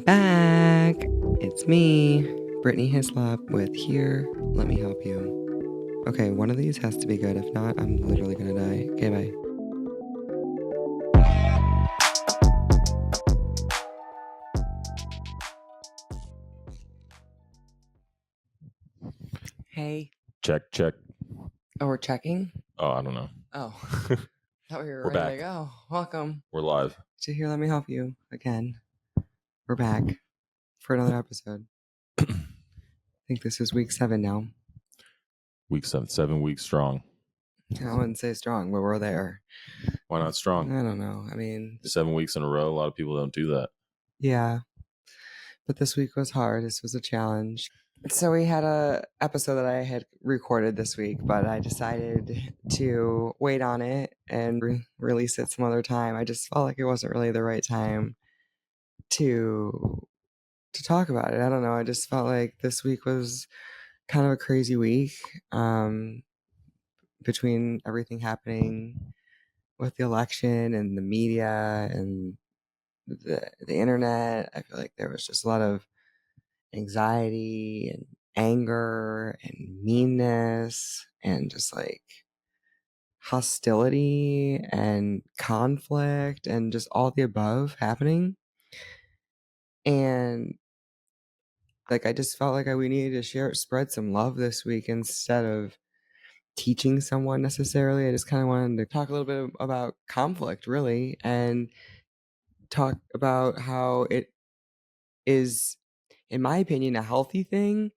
back. It's me, Brittany Hislop with Here, Let Me Help You. Okay, one of these has to be good. If not, I'm literally gonna die. Okay, bye. Hey. Check. Oh, we're checking? Oh, I don't know. Oh. Thought we were We're ready back. to go. Welcome We're live. to Here, Let Me Help You again. We're back for another episode. I think this is week 7 now. Week 7 weeks strong. I wouldn't say strong, but we're there. Why not strong? I don't know. I mean, 7 weeks in a row. A lot of people don't do that. yeah. But this week was hard. This was a challenge. So we had a episode that I had recorded this week, but I decided to wait on it and release it some other time. I just felt like it wasn't really the right time to talk about it. I don't know. I just felt like this week was kind of a crazy week, between everything happening with the election and the media and the internet. I feel like there was just a lot of anxiety and anger and meanness and just like hostility and conflict and just all the above happening. And like I just felt like we needed to spread some love this week instead of teaching someone necessarily. I just kind of wanted to talk a little bit about conflict, really, and talk about how it is, in my opinion, a healthy thing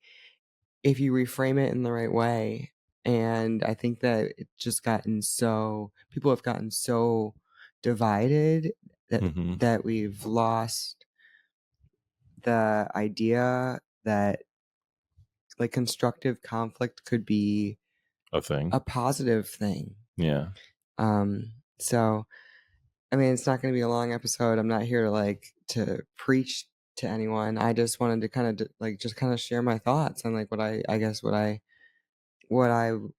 if you reframe it in the right way. And I think that it's just people have gotten so divided that we've lost the idea that like constructive conflict could be a positive thing. Yeah. So I mean, it's not going to be a long episode. I'm not here to preach to anyone. I just wanted to kind of share my thoughts and like what I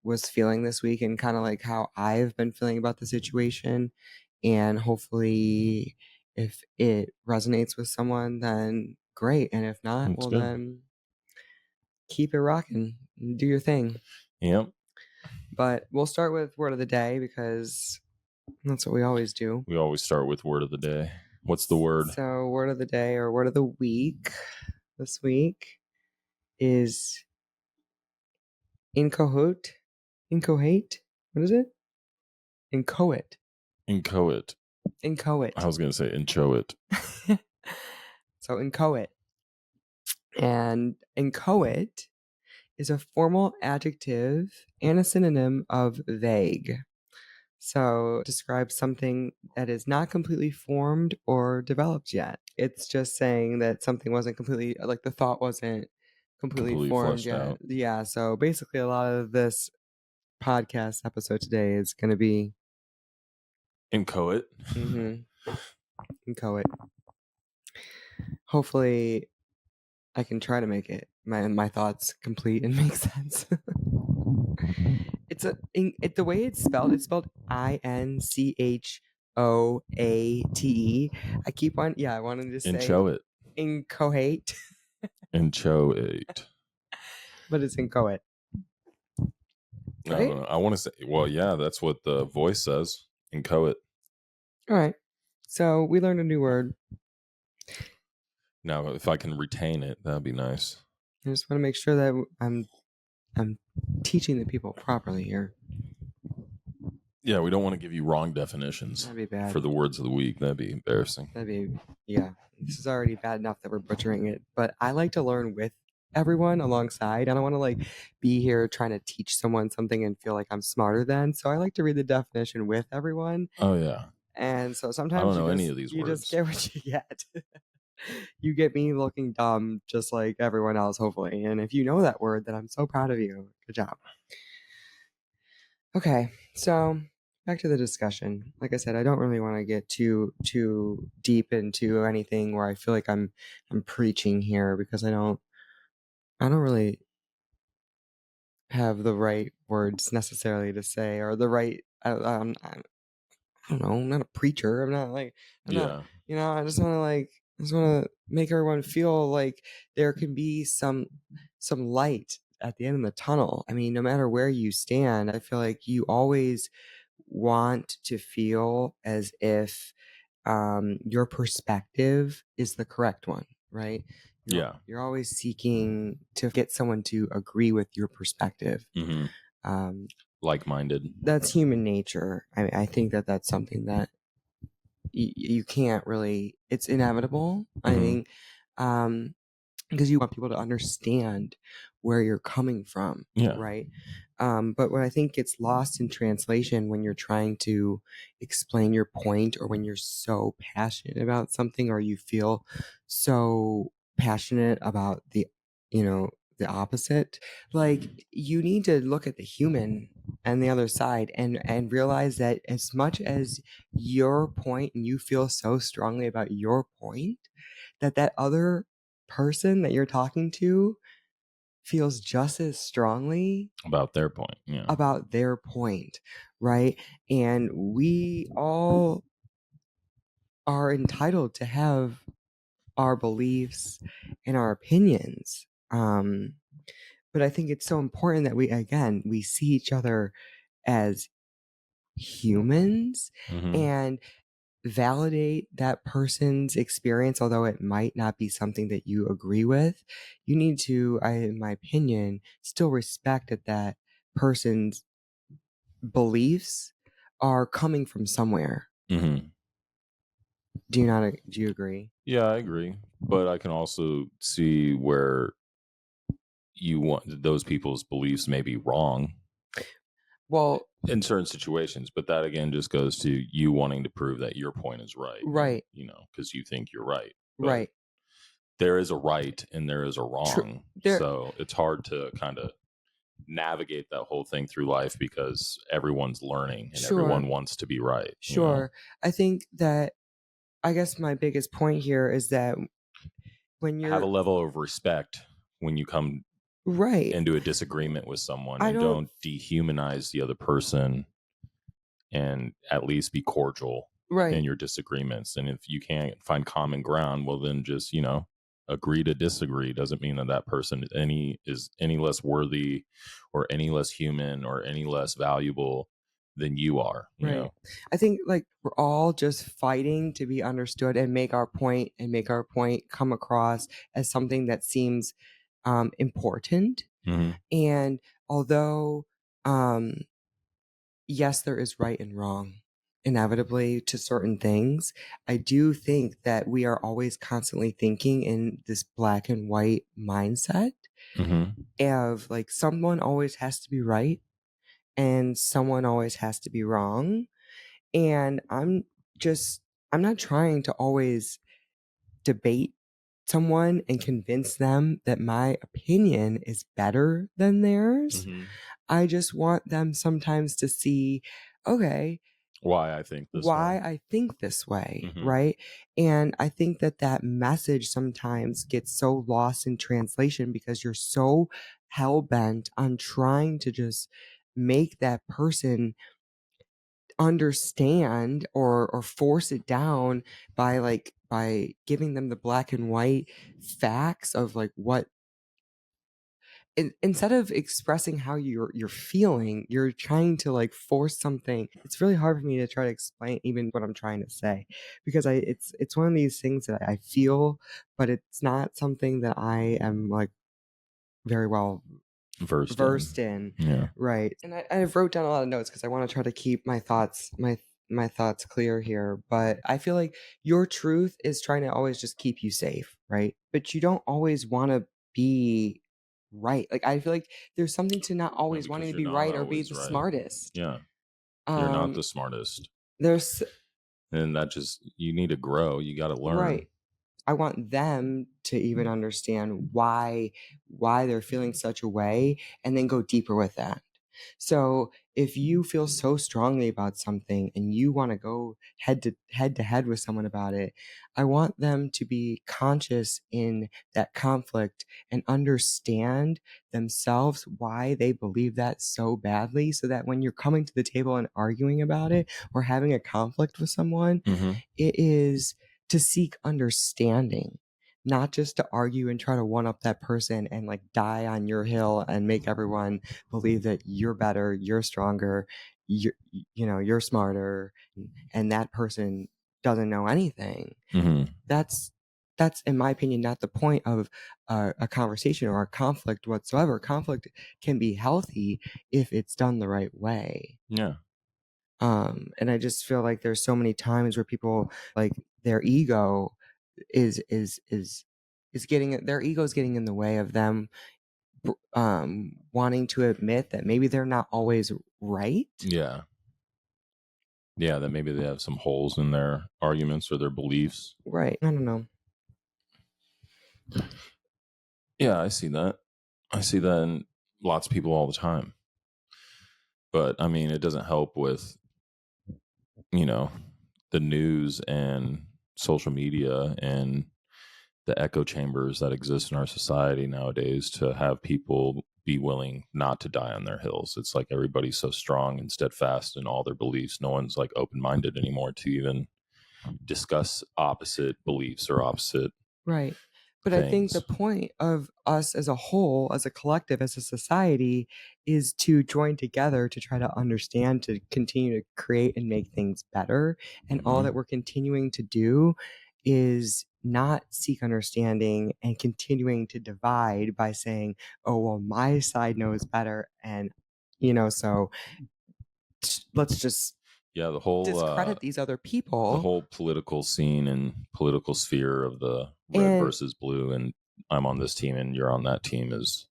was feeling this week and kind of like how I've been feeling about the situation. And hopefully if it resonates with someone, then great. And if not, That's good. then keep it rocking. Do your thing. Yep. But we'll start with word of the day because that's what we always do. We always start with word of the day. What's the word? So word of the day or word of the week this week is incohate. What is it? Inchoate. Inchoate. I was going to say inchoate. So inchoate. And inchoate is a formal adjective and a synonym of vague. So it describes something that is not completely formed or developed yet. It's just saying that something wasn't completely, like the thought wasn't completely formed yet. Out. Yeah. So basically a lot of this podcast episode today is going to be inchoate. Inchoate. Hopefully I can try to make it my thoughts complete and make sense. The way it's spelled INCHOATE. I wanted to say inchoate. Inchoate. Inchoate. But it's inchoate. Right? I don't know. I want to say, well, yeah, that's what the voice says. Inchoate. All right. So we learned a new word. Now, if I can retain it, that'd be nice. I just want to make sure that I'm teaching the people properly here. Yeah, we don't want to give you wrong definitions. That'd be bad. For the words of the week. That'd be embarrassing. Yeah. This is already bad enough that we're butchering it. But I like to learn with everyone alongside. I don't want to be here trying to teach someone something and feel like I'm smarter than. So I like to read the definition with everyone. Oh, yeah. And so sometimes I don't know any of these words. You just get what you get. You get me looking dumb just like everyone else, hopefully. And if you know that word, then I'm so proud of you. Good job. Okay, so back to the discussion. Like I said, I don't really want to get too deep into anything where I feel like I'm preaching here because I don't really have the right words necessarily to say or the right. I don't know. I'm not a preacher. I'm not. I just want to I just want to make everyone feel like there can be some light at the end of the tunnel. I mean, no matter where you stand, I feel like you always want to feel as if your perspective is the correct one, right? Yeah. You're always seeking to get someone to agree with your perspective. Hmm. Um, Like-minded. that's human nature. I think that that's something that you can't really. It's inevitable. I Hmm. think because you want people to understand where you're coming from, Yeah. right? But what I think gets lost in translation when you're trying to explain your point, or when you're so passionate about something, or you feel so passionate about you know, the opposite, like you need to look at the human and the other side, and realize that as much as your point and you feel so strongly about your point, that that other person that you're talking to feels just as strongly About their point. Yeah. about their point, right? And we all are entitled to have our beliefs and our opinions. But I think it's so important that we see each other as humans, Hmm. and validate that person's experience, although it might not be something that you agree with. You need to, in my opinion, still respect that that person's beliefs are coming from somewhere. Hmm. Do you not? Do you agree? Yeah, I agree. But I can also see where you want those people's beliefs may be wrong Well, in certain situations, but that again just goes to you wanting to prove that your point is right, and right, because you think you're right. But right. there is a right and there is a True. wrong, There, so it's hard to kind of navigate that whole thing through life because everyone's learning and sure, everyone wants to be right. sure. I think that, I guess my biggest point here is that when Have a you're level of respect when you come right, into a disagreement with someone, I and don't, don't dehumanize the other person, and at least be cordial in right. your disagreements. And if you can't find common ground, well, then just, agree to disagree. Doesn't mean that that person is any less worthy or any less human or any less valuable than you are. Right. I think like we're all just fighting to be understood and make our point come across as something that seems important. Hmm. And although um yes, there is right and wrong inevitably to certain things, I do think that we are always constantly thinking in this black and white mindset Hmm. of like someone always has to be right and someone always has to be wrong. And just, I'm not trying to always debate someone and convince them that my opinion is better than theirs. Hmm. I just want them sometimes to see, okay, Why I think this why way. I think this way, Hmm. right? And I think that that message sometimes gets so lost in translation because you're so hell bent on trying to just make that person understand, or force it down by by giving them the black and white facts of like what, instead of expressing how you're feeling, you're trying to like force something. It's really hard for me to try to explain even what I'm trying to say, because it's one of these things that I feel, but it's not something that I am like very well Versed in. versed in, Yeah. right? And I wrote down a lot of notes because I want to try to keep my thoughts clear here. But I feel like your truth is trying to always just keep you safe, right? But you don't always want to be right. Like I feel like there's something to not Yeah, always wanting because to you're be not right or be always the right. smartest. Yeah. You're not Um, the smartest. there's And you need to grow. You got to learn. right. I want them to even understand why they're feeling such a way, and then go deeper with that. So if you feel so strongly about something and you want to go head to head with someone about it, I want them to be conscious in that conflict and understand themselves why they believe that so badly, so that when you're coming to the table and arguing about it or having a conflict with someone, Hmm. it is to seek understanding, not just to argue and try to one up that person and like die on your hill and make everyone believe that you're better, you're stronger, you're smarter, and that person doesn't know anything. Mm-hmm. That's in my opinion not the point of a conversation or a conflict whatsoever. Conflict can be healthy if it's done the right way. Yeah. And I just feel like there's so many times where people like their ego is getting their ego is getting in the way of them wanting to admit that maybe they're not always right. Yeah. Yeah, that maybe they have some holes in their arguments or their beliefs. Right. I don't know. Yeah, I see that. I see that in lots of people all the time. But I mean, it doesn't help with, you know, the news and social media and the echo chambers that exist in our society nowadays to have people be willing not to die on their hills. It's like everybody's so strong and steadfast in all their beliefs. No one's like open minded anymore to even discuss opposite beliefs or opposite Right. But I think the things. point of us as a whole, as a collective, as a society, is to join together to try to understand, to continue to create and make things better. And all Mm-hmm. that we're continuing to do is not seek understanding and continuing to divide by saying, oh, well, my side knows better. And, so let's just Yeah, discredit these other the people. whole political scene and political sphere of the red And versus blue and I'm on this team and you're on that team is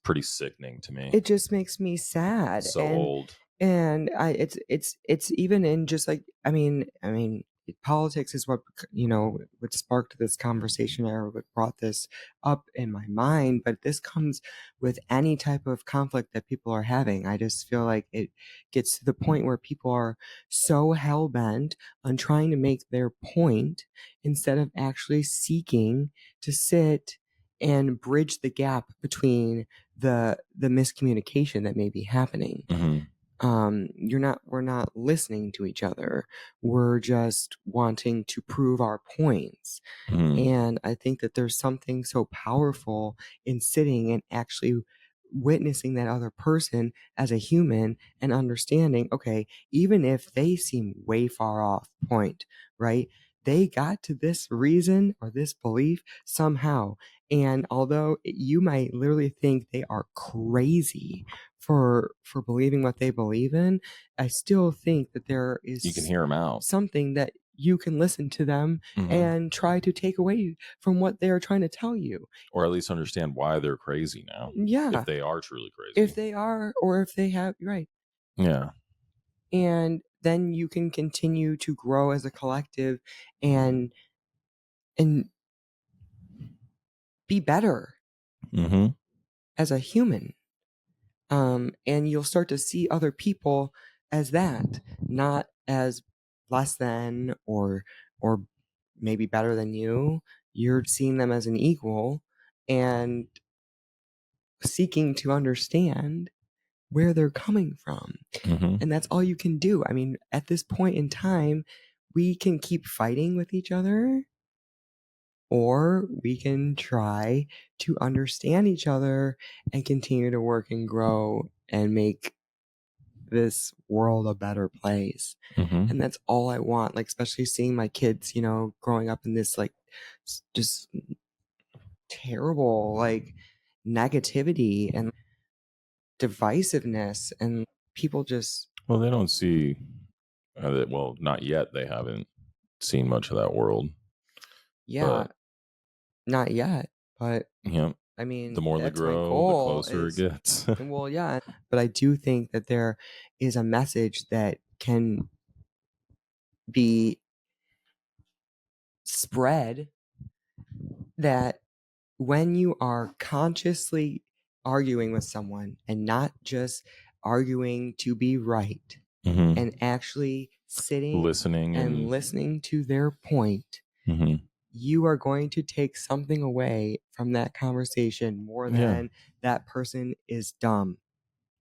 pretty sickening to me. it just makes me sad. So old. And it's even in just like I mean politics is what sparked this conversation or what brought this up in my mind, but this comes with any type of conflict that people are having. I just feel like it gets to the point where people are so hell-bent on trying to make their point instead of actually seeking to sit and bridge the gap between the miscommunication that may be happening. Mm-hmm. We're not listening to each other. We're just wanting to prove our points. Mm-hmm. And I think that there's something so powerful in sitting and actually witnessing that other person as a human and understanding, okay, even if they seem way far off point, right? They got to this reason or this belief somehow. And although you might literally think they are crazy for believing what they believe in, I still think that there You can is hear them out. something that you can listen to them Mm-hmm. and try to take away from what they are trying to tell you. Or at least understand why they're crazy now, if Yeah, they are truly if crazy. they are or if they have, right. Yeah. And then you can continue to grow as a collective and and be better Mm-hmm. as a human. And you'll start to see other people as that, not as less than or maybe better than you. You're seeing them as an equal and seeking to understand where they're coming from. Mm-hmm. And that's all you can do. I mean, at this point in time, we can keep fighting with each other, or we can try to understand each other and continue to work and grow and make this world a better place. Mm-hmm. And that's all I want. Like, especially seeing my kids, growing up in this like just terrible like negativity and divisiveness and people just Well, they don't see well, not yet. They haven't seen much of that world, yeah, but not yet, but you know, I the mean, more they that's my grow, the goal closer it is, gets. and well, yeah, but I do think that there is a message that can be spread that when you are consciously arguing with someone and not just arguing to be right Mm-hmm. and actually sitting Listening and and listening to their point, mm-hmm. you are going to take something away from that conversation more Yeah. than that person is dumb.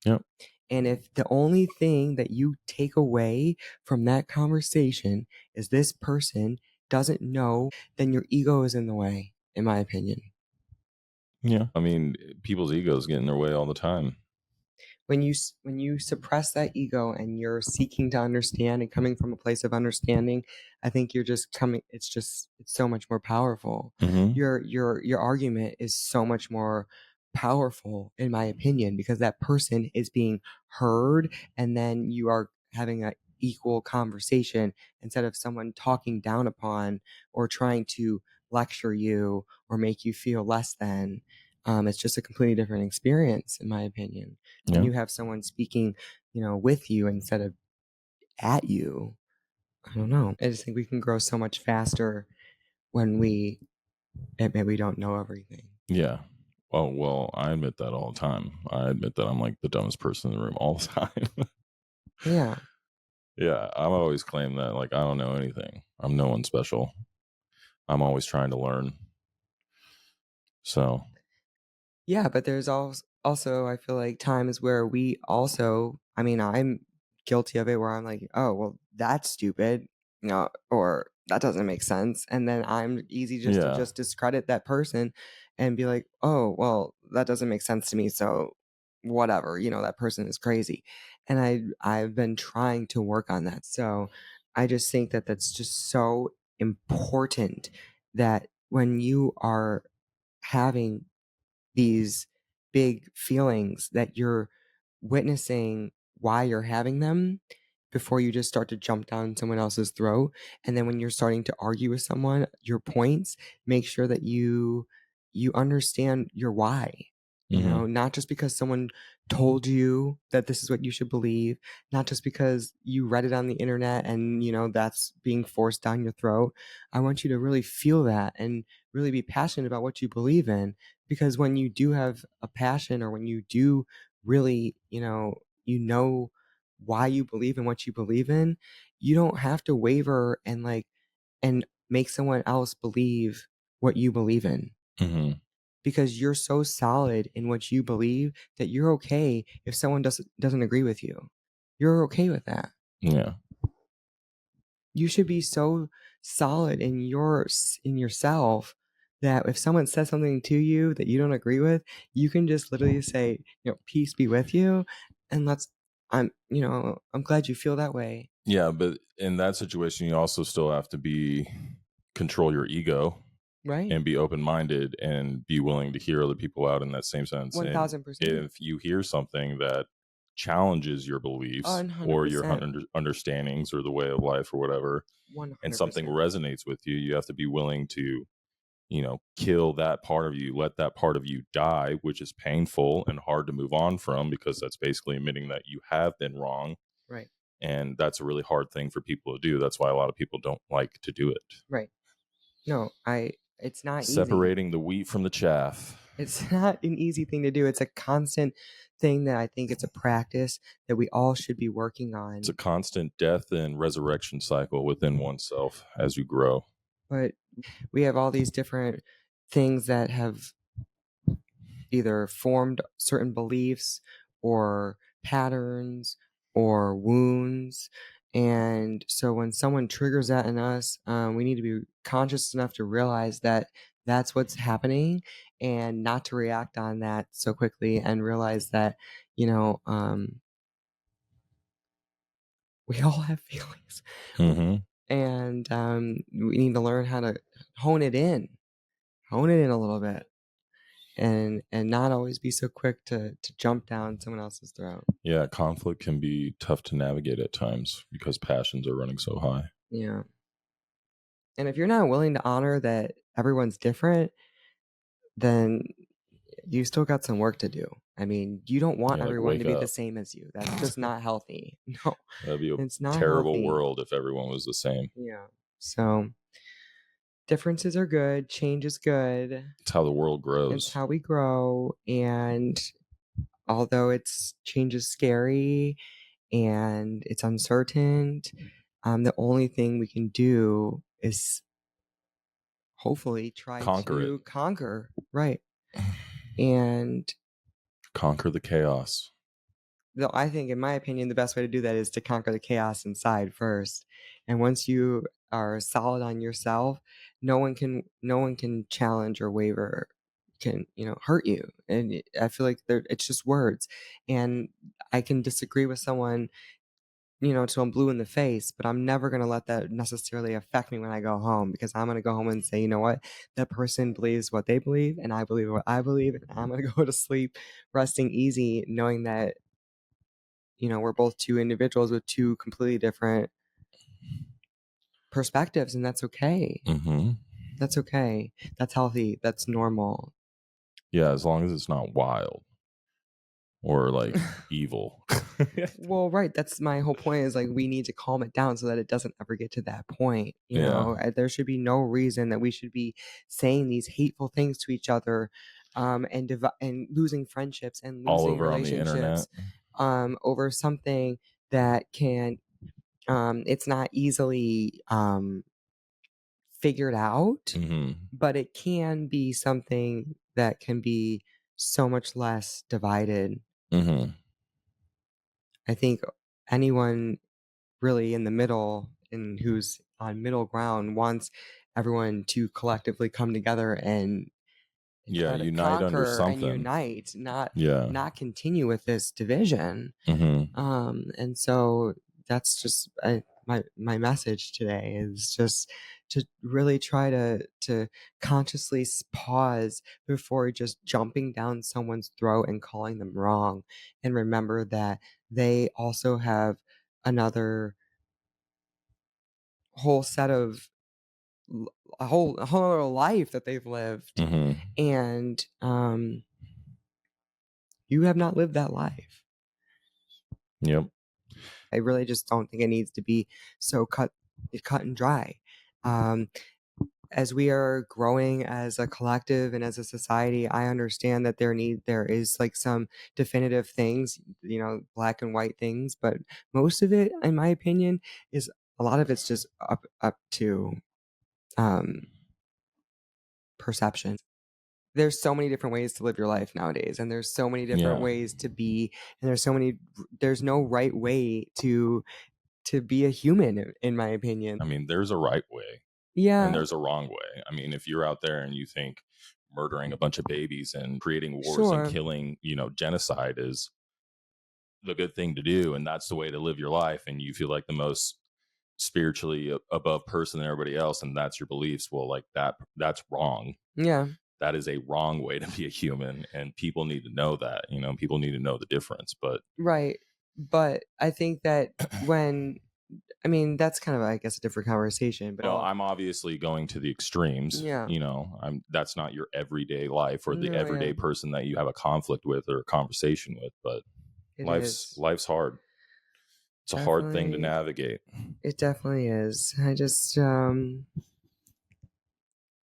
Yep. And if the only thing that you take away from that conversation is this person doesn't know, then your ego is in the way, in my opinion. Yeah. I mean, people's egos get in their way all the time. When you suppress that ego and you're seeking to understand and coming from a place of understanding, I think you're just coming it's so much more powerful. Mhm. Your argument is so much more powerful in my opinion because that person is being heard and then you are having a equal conversation instead of someone talking down upon or trying to lecture you or make you feel less than. It's just a completely different experience in my opinion when Yeah. you have someone speaking, with you instead of at you. I don't know. I just think we can grow so much faster when we admit we don't know everything. Yeah. Oh, well, I admit that all the time. I admit that I'm, like, the dumbest person in the room all the time. Yeah. Yeah, I've always claimed that, like, I don't know anything. I'm no one special. I'm always trying to learn. So, Yeah, but there's also I feel like times where we also I mean, I'm guilty of it where I'm like, "Oh, well, that's stupid," or "That doesn't make sense," and then I'm easy just to yeah. just discredit that person and be like, "Oh, well, that doesn't make sense to me, so whatever, that person is crazy." And I've been trying to work on that, so I just think that that's just so important that when you are having these big feelings that you're witnessing why you're having them before you just start to jump down someone else's throat. And then when you're starting to argue with someone, your points, make sure that you understand your why. Mhm. Not just because someone told you that this is what you should believe, not just because you read it on the internet and that's being forced down your throat. I want you to really feel that and really be passionate about what you believe in because when you do have a passion or when you do really, you know why you believe in what you believe in, you don't have to waver and make someone else believe what you believe in Mhm. because you're so solid in what you believe that you're okay if someone doesn't agree with you. You're okay with that. Yeah. You should be so solid in yourself that if someone says something to you that you don't agree with, you can just literally say, "Peace be with you," and I'm glad you feel that way, Yeah, but in that situation, you also still have to control your ego right? and be open-minded and be willing to hear other people out in that same sense, and 1000%. if you hear something that challenges your beliefs or your 100%. understandings or the way of life or whatever, and something 100%. resonates with you, you have to be willing to, kill that part of you, let that part of you die, which is painful and hard to move on from because that's basically admitting that you have been wrong, Right. and that's a really hard thing for people to do. That's why a lot of people don't like to do it. Right. No, it's not easy. Separating the wheat from the chaff. It's not an easy thing to do. It's a constant thing that I think it's a practice that we all should be working It's a on. constant death and resurrection cycle within oneself as you grow. But we have all these different things that have either formed certain beliefs or patterns or wounds. And so when someone triggers that in us, we need to be conscious enough to realize that that's what's happening and not to react on that so quickly and realize that, you know, um, we all have feelings Hmm. and we need to learn how to hone it in, hone it in a little bit and not always be so quick to jump down someone else's throat. Yeah, conflict can be tough to navigate at times because passions are running so high. Yeah. And if you're not willing to honor that everyone's different, then you still got some work to do. I mean, you don't want Yeah, like everyone to wake be the up. same as you. That's just not healthy. No, That'd be a it's not terrible healthy. world if everyone was the same. Yeah. So differences are good. Change is good. It's how the world It's grows. how we grow. And although it's change is scary and it's uncertain, the only thing we can do is hopefully try Conquer it. to conquer. Right. And Conquer the chaos. though I think, in my opinion, the best way to do that is to conquer the chaos inside first. And once you are solid on yourself, no one can challenge or waver, can, hurt you. And I feel like it's just words. And I can disagree with someone, till I'm blue in the face, but I'm never gonna let that necessarily affect me when I go home, because I'm gonna go home and say, "You know what? That person believes what they believe, and I believe what I believe, and I'm gonna go to sleep resting easy, knowing that, we're both two individuals with two completely different perspectives, and that's okay. Mm-hmm. That's okay. That's healthy. That's normal." Yeah, as long as it's not wild or like evil. Well, right, that's my whole point, is, like, we need to calm it down so that it doesn't ever get to that point, Yeah, There should be no reason that we should be saying these hateful things to each other, and losing friendships and all losing over on the internet. relationships, over something that it's not easily, figured out, Mm-hmm. but it can be something that can be so much less divided. Mm-hmm. I think anyone really in the middle and who's on middle ground wants everyone to collectively come together and Yeah, try to unite under conquer and something. unite, not Yeah. continue with this division. Mm-hmm. And so that's just my message today, is just to really try to consciously pause before just jumping down someone's throat and calling them wrong, and remember that they also have another whole set of a whole other life that they've lived, Mm-hmm. and you have not lived that life. Yep. I really just don't think it needs to be so cut and dry. Um, as we are growing as a collective and as a society, I understand that there is like some definitive things, black and white things, but most of it, in my opinion, is a lot of it's just up to um, perception. There's so many different ways to live your life nowadays, and there's so many different Yeah. ways to be, and there's no right way to be a human, in my opinion. I mean, there's a right way and Yeah, there's a wrong way. I mean, if you're out there and you think murdering a bunch of babies and creating wars and sure. killing, genocide is the good thing to do and that's the way to live your life and you feel like the most spiritually above person than everybody else and that's your beliefs, well, like that's wrong. Yeah, That is a wrong way to be a human and people need to know that, people need to know the difference. But right. But I think that when I mean, that's kind of, I guess, a different conversation, but well, I'll I'm obviously going to the extremes. yeah. I'm that's not your everyday life or the No, yeah. everyday person that you have a conflict with or a conversation with, but It life's is. life's hard. It's a hard thing to Definitely, navigate. it definitely is.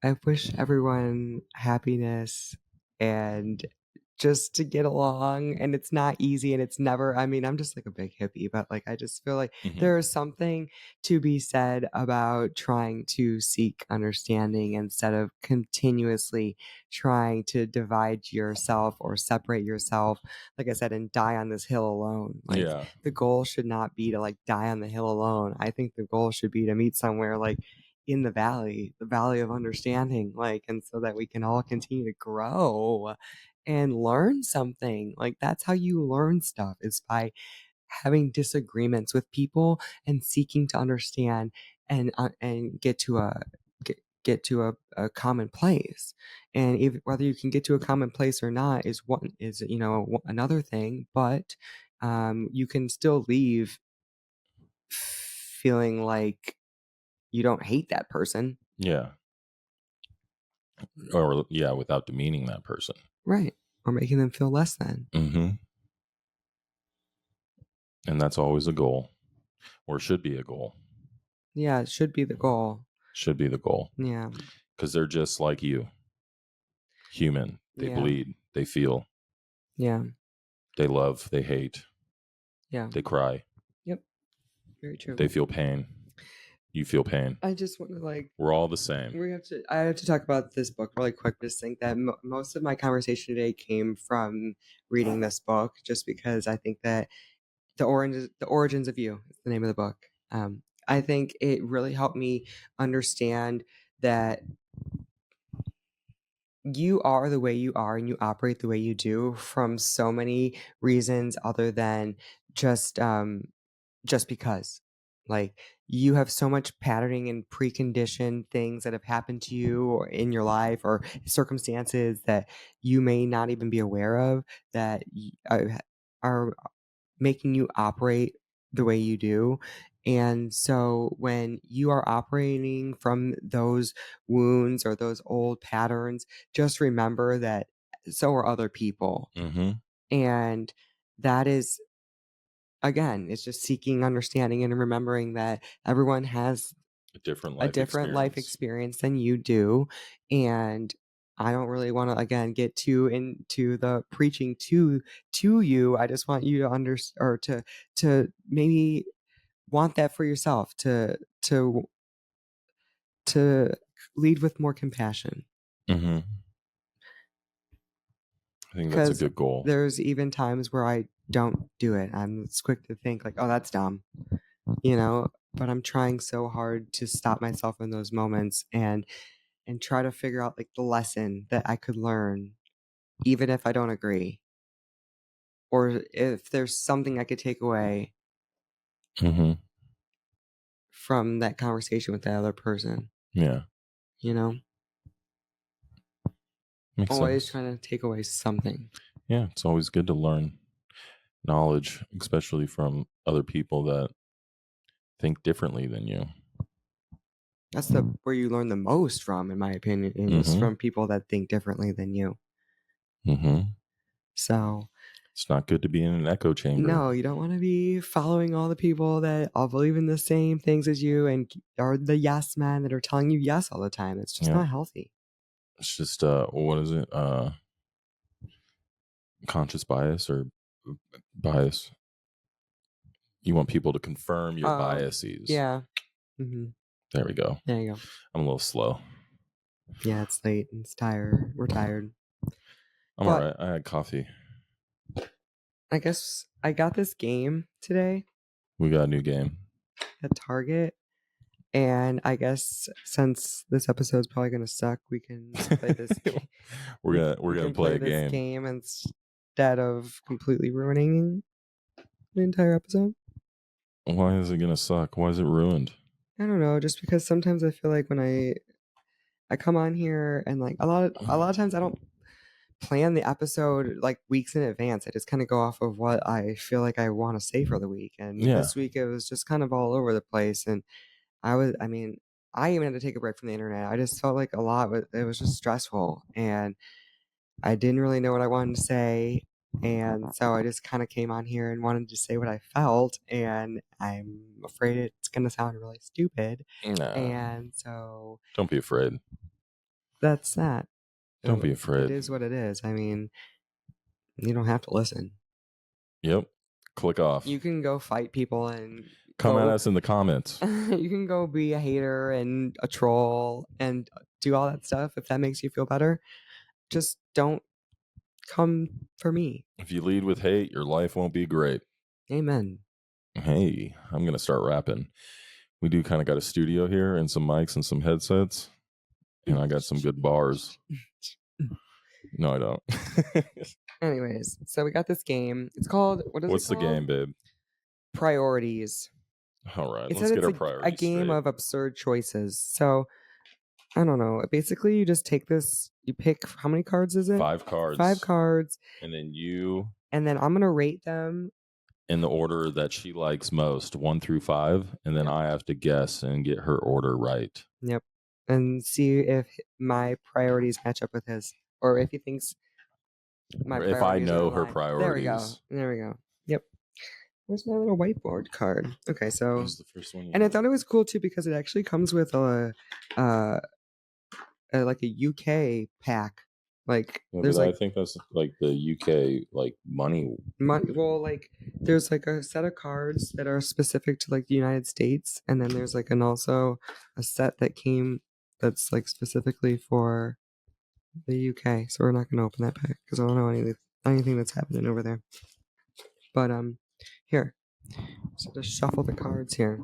I wish everyone happiness and just to get along, and it's not easy, and it's never, I mean, I'm just like a big hippie, but like I just feel like Hmm. there is something to be said about trying to seek understanding instead of continuously trying to divide yourself or separate yourself, like I said, and die on this hill alone. Like, Yeah. the goal should not be to like die on the hill alone. I think the goal should be to meet somewhere like in the valley of understanding, like, and so that we can all continue to grow and learn something. Like, that's how you learn stuff, is by having disagreements with people and seeking to understand and get to a common place. And if whether you can get to a common place or not is another thing, but you can still leave feeling like you don't hate that person. Yeah. Or yeah, without demeaning that person. Right. Or making them feel less than. Hmm. And that's always a goal or should be a goal. Yeah, it should be the goal. Should be the goal Yeah. because they're just like you, human. They Yeah. bleed, they feel, Yeah. they love, they hate, Yeah. they cry, Yep. Very true. they feel pain. You feel pain. I just want to like We're all the same. I have to talk about this book really quick. Just think that most of my conversation today came from reading this book, just because I think that the origins of you is the name of the book. I think it really helped me understand that you are the way you are and you operate the way you do from so many reasons other than just just because. Like, you have so much patterning and preconditioned things that have happened to you or in your life or circumstances that you may not even be aware of that are making you operate the way you do. And so when you are operating from those wounds or those old patterns, just remember that so are other people. Mm-hmm. And that is, again, it's just seeking understanding and remembering that everyone has A different a life different life experience. experience than you do. And I don't really want to again get too into the preaching to you. I just want you to or to maybe want that for yourself to lead with more compassion Mm-hmm. I think that's a because good goal. there's even times where I don't do it. I'm it's quick to think like, oh, that's dumb, you know. But I'm trying so hard to stop myself in those moments and try to figure out like the lesson that I could learn, even if I don't agree, or if there's something I could take away Mm-hmm. from that conversation with that other person. Yeah, You know, makes always sense. trying to take away something. Yeah, it's always good to learn knowledge, especially from other people that think differently than you. That's the where you learn the most from, in my opinion, is Mm-hmm. from people that think differently than you. Mm-hmm. So It's not good to be in an echo chamber. no, you don't want to be following all the people that all believe in the same things as you and are the yes men that are telling you yes all the time. It's just Yeah, not healthy. it's just what is it? Conscious bias or bias. You want people to confirm your biases. Yeah. Hmm. There we go. There you go. I'm a little slow. Yeah, it's late and it's tired. We're tired. I'm all But right. I had coffee. I guess I got this game today We got a new game. at Target. And I guess since this episode's probably gonna suck, we can play this. We're We gonna can play play a this game. game instead of completely ruining the entire episode. Why is it gonna suck? Why is it ruined? I don't know, just because sometimes I feel like when I come on here and like a lot of times I don't plan the episode like weeks in advance. I just kind of go off of what I feel like I want to say for the week. And Yeah. this week it was just kind of all over the place. And I mean, I even had to take a break from the internet. I just felt like a lot, it was just stressful. And I didn't really know what I wanted to say. And so I just kind of came on here and wanted to say what I felt. And I'm afraid it's going to sound really stupid. Nah. And so Don't be afraid. that's that. Don't be It afraid. is what it is. I mean, you don't have to listen. Yep. Click off. You can go fight people and Come at go, us in the comments. you can go be a hater and a troll and do all that stuff if that makes you feel better. Just don't come for me. If you lead with hate, your life won't be great. Amen. Hey, I'm gonna start rapping. We do kind of got a studio here and some mics and some headsets, and I got some good bars. No, I don't. Anyways, so we got this game. It's called, what is What's it the called? game, babe? Priorities. All right, It let's says get it's our a priorities game straight. of absurd choices. So I don't know. Basically, you just take this, you pick, how many cards is it? 5 cards. 5 cards. And then you, And then I'm going to rate them. in the order that she likes most, 1 through 5, and then Yep. I have to guess and get her order right. Yep. And see if my priorities match up with his, or if he thinks my Or if I priorities are know her aligned. There we go. priorities. There we go. Yep. Where's my little whiteboard card? Okay, so, Who's the first one? and I thought it was cool too because it actually comes with uh, like a UK pack. Like Yeah, there's but I like think that's like the UK like money. money. Well, like there's like a set of cards that are specific to like the United States, and then there's like also a set that came that's like specifically for the UK. So we're not gonna open that pack because I don't know anything that's happening over there. But here, so just shuffle the cards here.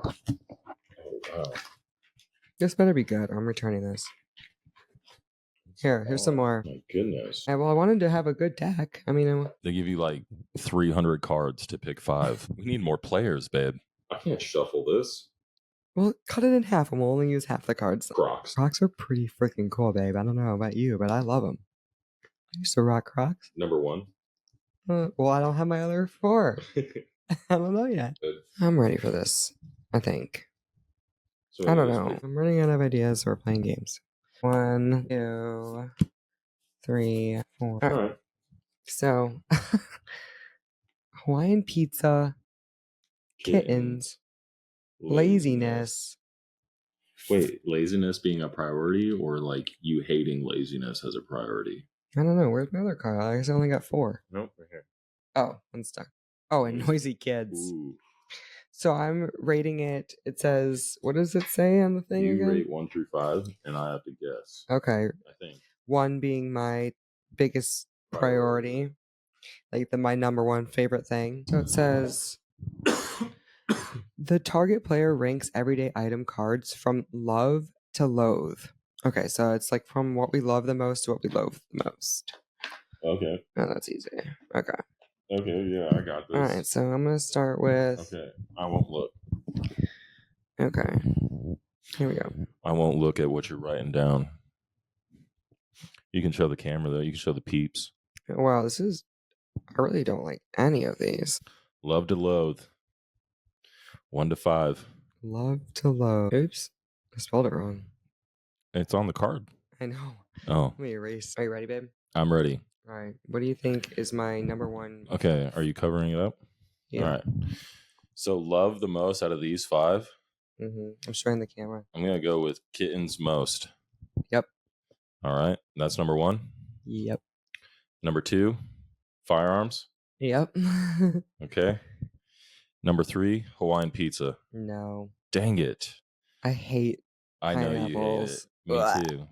Wow. This better be good. I'm returning this. Here's some more. My goodness. Well, I wanted to have a good deck. I mean, they give you like 300 cards to pick 5. We need more players, babe. I can't shuffle this. well, cut it in half and we'll only use half the cards. Crocs. Crocs are pretty freaking cool, babe. I don't know about you, but I love them. I used to rock Crocs. Number 1. Well, I don't have my other 4. I don't know yet. I'm ready for this, I think. So I don't know. I'm running out of ideas, so we're playing games. 1, 2, 3, 4. All right. So, Hawaiian pizza, kittens, laziness. Wait, laziness being a priority, or like you hating laziness as a priority? I don't know. Where's my other card? I guess I only got 4. Nope, right here. Oh, I'm stuck. Oh, and noisy kids. Ooh. So I'm rating it. It says, what does it say on the thing You again? rate 1 through 5, and I have to guess. Okay. I think 1 being my biggest priority, like my number 1 favorite thing. So it says, the target player ranks everyday item cards from love to loathe. Okay, so it's like from what we love the most to what we loathe the most. Okay. Oh, that's easy. Okay. Okay, yeah, I got this. All right, so I'm going to start with... Okay, I won't look. Okay. Here we go. I won't look at what you're writing down. You can show the camera, though. You can show the peeps. Wow, this is... I really don't like any of these. Love to loathe. 1 to 5. Love to loathe. Oops. I spelled it wrong. It's on the card. I know. Oh. Let me erase. Are you ready, babe? I'm ready. All right. What do you think is my number 1? Okay. Are you covering it up? Yeah. All right. So love the most out of these 5? Mm-hmm. I'm showing the camera. I'm going to go with kittens most. Yep. All right. That's number 1. Yep. Number 2, firearms. Yep. Okay. Number 3, Hawaiian pizza. No. Dang it. I hate I know you hate it. Me Ugh. too.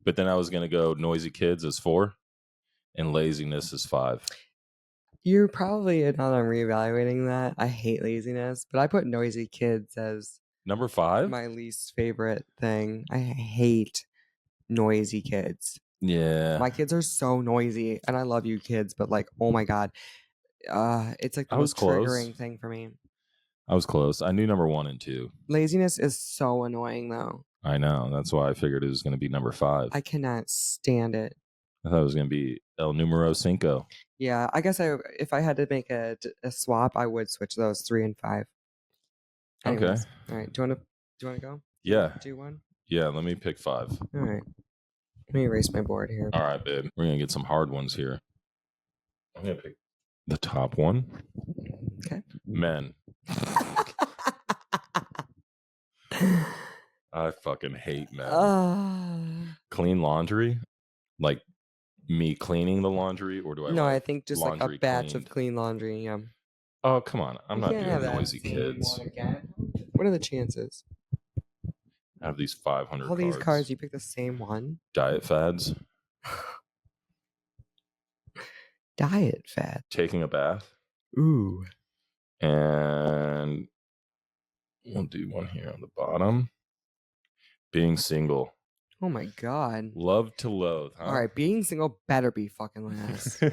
But then I was going to go noisy kids as 4 and laziness is 5. You're probably not on reevaluating that. I hate laziness, but I put noisy kids as Number 5? my least favorite thing. I hate noisy kids. Yeah. My kids are so noisy, and I love you kids, but like, oh my god, it's like the most triggering thing for me. I was close. I knew number 1 and 2. Laziness is so annoying, though. I know. That's why I figured it was going to be number 5. I cannot stand it. I thought it was going to be El Numero Cinco. Yeah, I guess if I had to make a swap, I would switch those 3 and 5. Anyways, Okay. All right. Do you want to go? Yeah. Do 1? Yeah. Let me pick 5. All right. Let me erase my board here. All right, babe. We're going to get some hard ones here. I'm going to pick the top one. Okay. Men. I fucking hate men. Clean laundry? Like me cleaning the laundry, or do I? No, like I think just like a batch of clean laundry. Yeah. Oh, come on. I'm not can't have doing that noisy same kids. one again. What are the chances? Out of these 500 All cards. these cards, you pick the same one? Diet fads. Diet fad. Taking a bath. Ooh. And we'll do one here on the bottom. Being single. Oh my god. Love to loathe, huh? All right, being single better be fucking last. I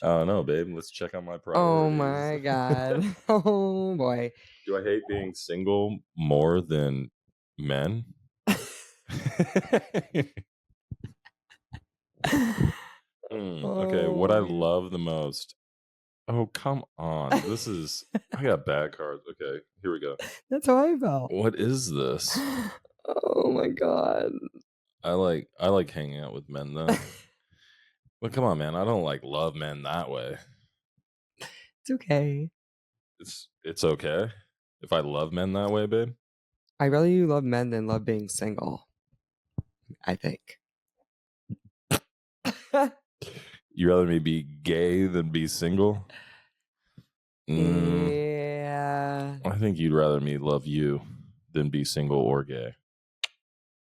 don't know, babe. Let's check out my priorities. Oh my god. Oh boy. Do I hate being single more than men? Okay, what I love the most. Oh, come on. This is... I got bad cards. Okay, here we go. That's how I felt. What is this? Oh my god. I like hanging out with men though. But come on, man. I don't like love men that way. It's okay. It's okay if I love men that way, babe. I rather you love men than love being single. I think. You rather me be gay than be single? Yeah. I think you'd rather me love you than be single or gay.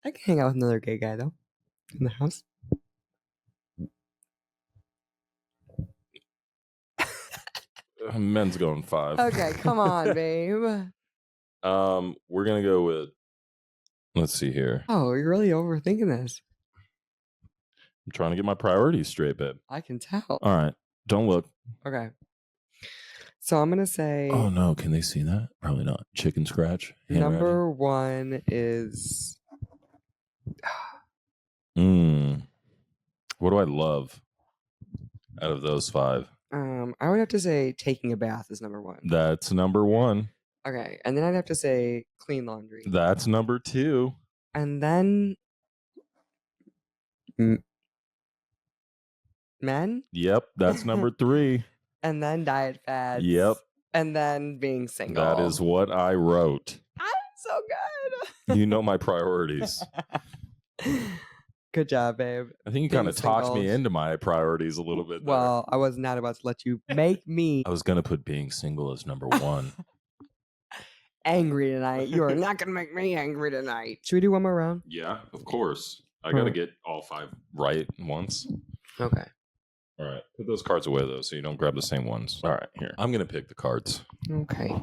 I can hang out with another gay guy though. In the house. Men's going 5. Okay, come on, babe. We're gonna go with. Let's see here. Oh, you're really overthinking this. I'm trying to get my priorities straight, babe. I can tell. All right, don't look. Okay. So I'm gonna say. Oh no, can they see that? Probably not. Chicken scratch. Number 1 is. What do I love out of those 5? I would have to say taking a bath is number 1. That's number 1. Okay, and then I'd have to say clean laundry. That's number 2. And then men? Yep, that's number 3. And then diet fads. Yep. And then being single. That is what I wrote. I'm so good. You know my priorities. Good job, babe. I think you kind of talked me into my priorities a little bit there. Well, I was not about to let you make me I was going to put being single as number 1. angry tonight. You are not going to make me angry tonight. Should we do one more round? Yeah, of course. I got to get all 5 right once. Okay. All right. Put those cards away, though, so you don't grab the same ones. All right, here. I'm going to pick the cards. Okay.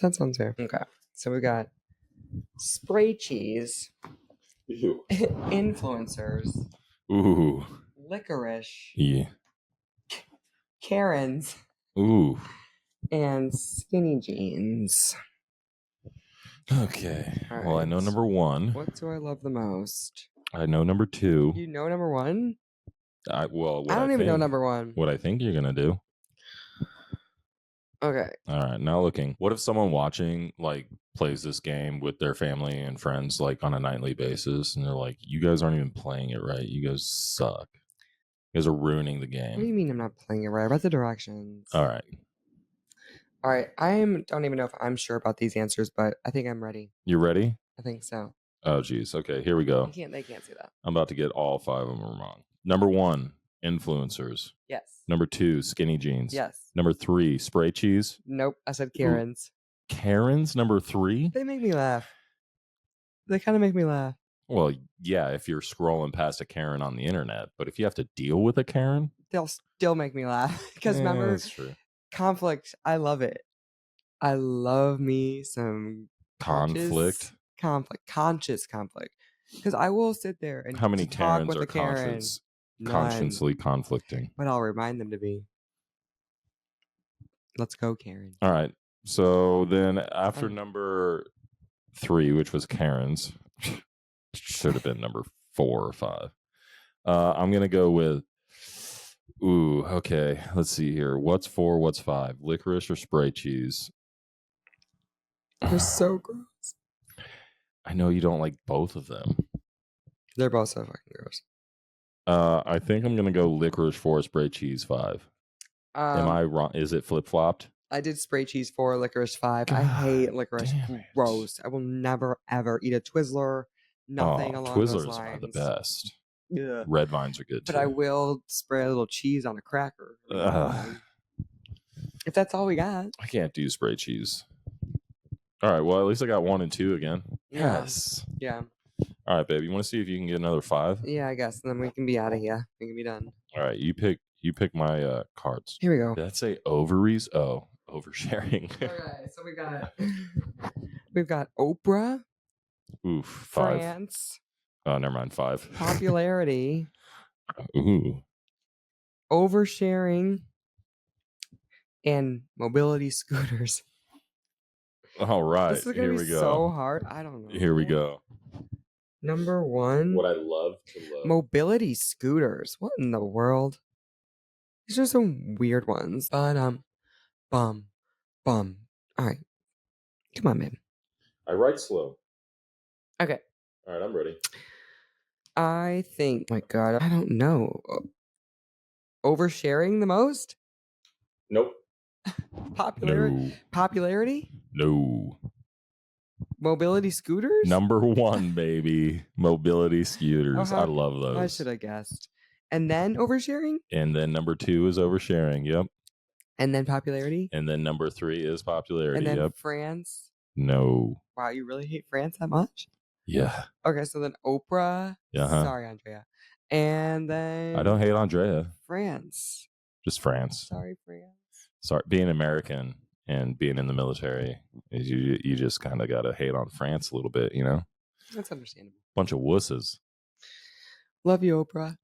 That sounds fair. Okay. So we got spray cheese, Ew. influencers, Ooh. licorice, Yeah. Karens, Ooh. and skinny jeans. Okay. All Well, I know right. number 1. What do I love the most? I know number 2. You know number 1? I don't even know number 1. What I think you're going to do. Okay. All right, now looking. What if someone watching like plays this game with their family and friends like on a nightly basis and they're like, you guys aren't even playing it right. You guys suck. You guys are ruining the What do game. you mean I'm not playing it right? I read the directions. All right. All right. Don't even know if I'm sure about these answers, but I think I'm ready. You ready? I think so. Oh, geez. Okay, here we go. They can't see that. I'm about to get all 5 of them wrong. Number 1, influencers. Yes. Number 2, skinny jeans. Yes. Number 3, spray cheese. Nope. I said Karens. Karens, number 3? They make me laugh. They kind of make me laugh. Well, yeah, if you're scrolling past a Karen on the internet, but if you have to deal with a Karen, They'll still make me laugh. Because remember, that's true. conflict, I love it. I love me some Conflict. Conscious conflict. Because I will sit there and How many talk Karens with are a Karen. consciously conflicting? But I'll remind them to be. Let's go, Karen. All right. So then after number 3, which was Karen's, should have been number 4 or 5. I'm going to go with, okay. Let's see here. What's 4? What's 5? Licorice or spray cheese? They're so gross. I know you don't like both of them. They're both so fucking gross. I think I'm going to go licorice 4, spray cheese 5. Am I wrong? Is it flip-flopped? I did spray cheese 4, licorice 5. I hate licorice. Gross. I will never, ever eat a Twizzler. Nothing along those lines. Twizzlers are the best. Yeah. Red vines are good too. But I will spray a little cheese on a cracker. If that's all we got. I can't do spray cheese. All right. Well, at least I got 1 and 2 again. Yeah. Yes. Yeah. All right, babe. You want to see if you can get another 5? Yeah, I guess. And then we can be out of here. We can be done. All right. You pick my cards. Here we go. Did that say ovaries? Oh, oversharing. Okay, so we've got Oprah. Oof. 5. France. Oh, never mind. 5. Popularity. Ooh. Oversharing. And mobility scooters. All right. This is gonna be so hard. I don't know. Here we go. Number 1. What I love to love. Mobility scooters. What in the world? These are some weird ones. But bum. All right. Come on, man. I write slow. Okay. All right, I'm ready. I think, my God, I don't know. Oversharing the most? Nope. Popularity? No. Mobility scooters? Number 1, baby. Mobility scooters. I love those. I should have guessed. And then oversharing? And then number 2 is oversharing. Yep. And then popularity? And then number 3 is popularity. And then yep. France? No. Wow, you really hate France that much? Yeah. Okay, so then Oprah. Uh-huh. Sorry, Andrea. And then I don't hate Andrea. France. Just France. Sorry, France. Sorry, being American and being in the military is you just kind of got to hate on France a little bit, you know? That's understandable. Bunch of wusses. Love you, Oprah.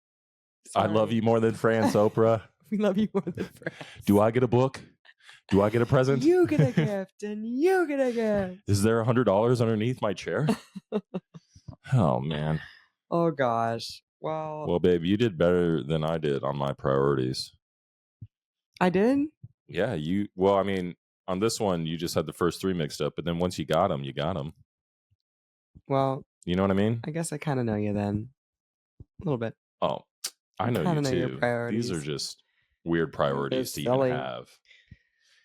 I love Sorry. you more than France, Oprah. We love you more than France. Do I get a book? Do I get a present? You get a gift, and you get a gift. Is there $100 underneath my chair? Oh, man. Oh, gosh. Well, babe, you did better than I did on my priorities. I did? Yeah, well, I mean, on this one, you just had the first 3 mixed up, but then once you got them, you got them. Well, You know what I mean? I guess I kind of know you then. A little bit. Oh, I know you Know your too. priorities. These are just weird priorities to even have.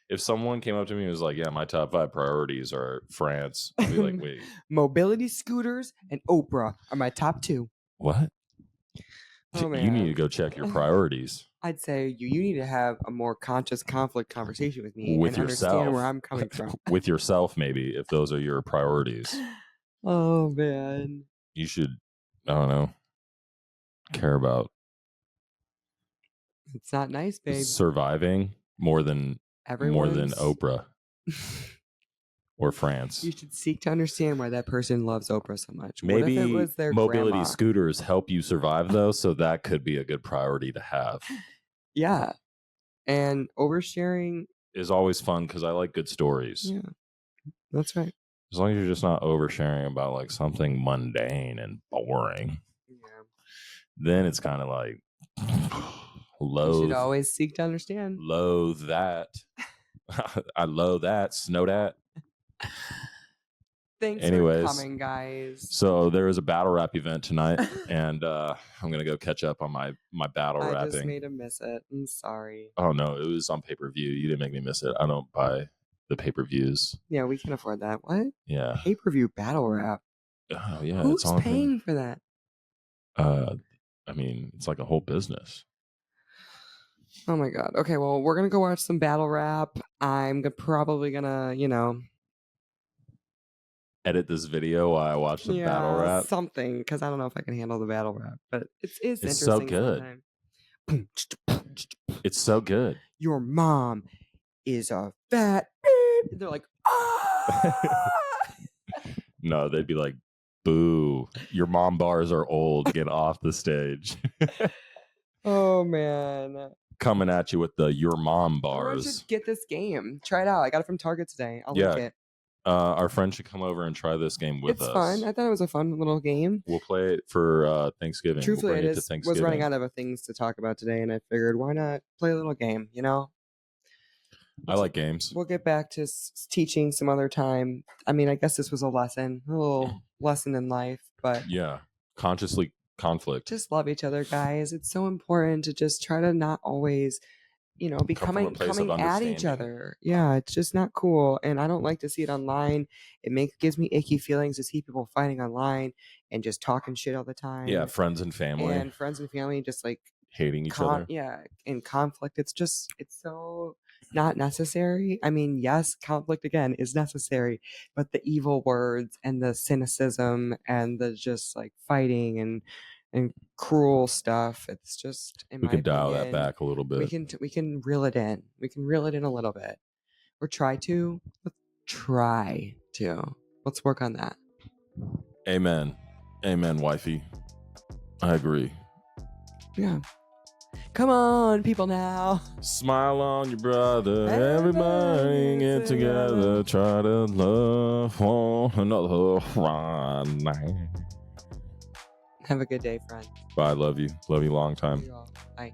If someone came up to me and was like, yeah, my top 5 priorities are France, I'd be like, wait. Mobility scooters and Oprah are my top 2. What? Oh, man. You need to go check your priorities. I'd say you need to have a more conscious conflict conversation with me with and yourself. Understand where I'm coming from. With yourself, maybe, if those are your priorities. Oh, man. You should, I don't know, care about It's not nice, babe. surviving more than Oprah or France. You should seek to understand why that person loves Oprah so much. Maybe what if it was their mobility grandma? scooters help you survive, though, so that could be a good priority to have. Yeah. And oversharing is always fun because I like good stories. Yeah, that's right. As long as you're just not oversharing about like something mundane and boring. Yeah. Then it's kind of like You should always seek to understand. Loathe that. I loathe that. Snow that. Thanks for coming, guys. So there is a battle rap event tonight, and I'm gonna go catch up on my battle rapping. I just made him miss it. I'm sorry. Oh no, it was on pay-per-view. You didn't make me miss it. I don't buy the pay-per-views. Yeah, we can afford that. What? Yeah. Pay-per-view battle rap. Oh yeah. Who's paying for that? I mean, it's like a whole business. Oh my god. Okay, well, we're gonna go watch some battle rap. I'm probably gonna, edit this video while I watch the battle rap. Something, because I don't know if I can handle the battle rap, but it's interesting. So good. It's so good. Your mom is a fat bitch. They're like, ah! No, they'd be like, boo, your mom bars are old. Get off the stage. Oh, man. Coming at you with the your mom bars. I should get this game. Try it out. I got it from Target today. I'll link it. Our friend should come over and try this game with us. It's fun. I thought it was a fun little game. We'll play it for Thanksgiving. Truthfully, was running out of things to talk about today, and I figured, why not play a little game, I like games. We'll get back to teaching some other time. I mean, I guess this was a little lesson in life, but... Yeah, consciously conflict. Just love each other, guys. It's so important to just try to not always... be coming at each other. Yeah, it's just not cool. And I don't like to see it online. It gives me icky feelings to see people fighting online and just talking shit all the time. Yeah, friends and family just like hating each other. Yeah, in conflict. It's so not necessary. I mean, yes, conflict again is necessary, but the evil words and the cynicism and the just like fighting and cruel stuff. It's just, in my opinion, dial that back a little bit. We can reel it in. We can reel it in a little bit, or try to. Let's work on that. Amen, wifey. I agree. Yeah. Come on, people now. Smile on your brother. Everybody get together. Try to love one another. Have a good day, friend. Bye. Love you. Love you long time. Love you all. Bye.